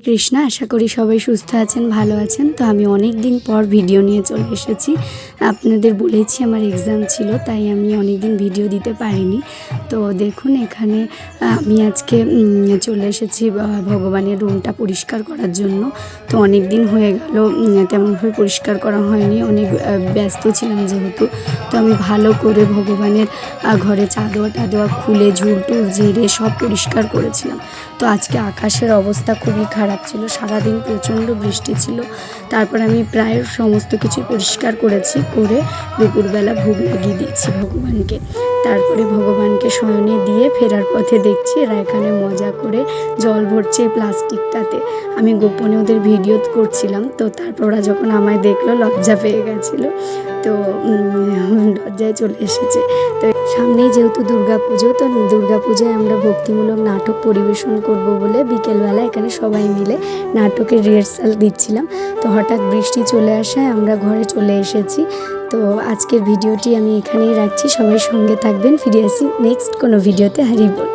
কৃষ্ণা, আশা করি সবাই সুস্থ আছেন, ভালো আছেন। তো আমি অনেক দিন পর ভিডিও নিয়ে চলে এসেছি। আপনাদের বলেছি আমার এক্সাম ছিল, তাই আমি অনেক দিন ভিডিও দিতে পারিনি। তো দেখুন এখানে আমি আজকে চলে এসেছি ভগবানের রুমটা পরিষ্কার করার জন্য। তো অনেক দিন হয়ে গেল তেমনভাবে পরিষ্কার করা হয়নি, অনেক ব্যস্ত ছিলাম যেহেতু। তো আমি ভালো করে ভগবানের ঘরে চাদর টাদর খুলে ঝুল টুল ঝেড়ে সব পরিষ্কার করেছিলাম। তো আজকে আকাশের অবস্থা খুবই খারাপ ছিল, সারাদিন প্রচণ্ড বৃষ্টি ছিল। তারপর আমি প্রায় সমস্ত কিছু পরিষ্কার করেছি, করে দুপুরবেলা ভোগ লাগিয়ে দিয়েছি ভগবানকে। তারপরে ভগবানকে শয়নে দিয়ে ফেরার পথে দেখছি এরা এখানে মজা করে জল ভরছে প্লাস্টিকটাতে। আমি গোপনে ওদের ভিডিও করছিলাম, তো তারপর ওরা যখন আমায় দেখলো লজ্জা পেয়ে গেছিলো, তো লজ্জায় চলে এসেছে। তো সামনেই যেহেতু দুর্গাপুজো, তো দুর্গাপূজায় আমরা ভক্তিমূলক নাটক পরিবেশন করব বলে বিকেলবেলা এখানে সবাই মিলে নাটকের রিহার্সাল দিচ্ছিলাম। তো হঠাৎ বৃষ্টি চলে আসায় আমরা ঘরে চলে এসেছি। তো আজকের ভিডিওটি আমি এখানেই রাখছি, সবাই সঙ্গে থাকবেন, ফিরে আসি নেক্সট কোনো ভিডিওতে। হরি বল।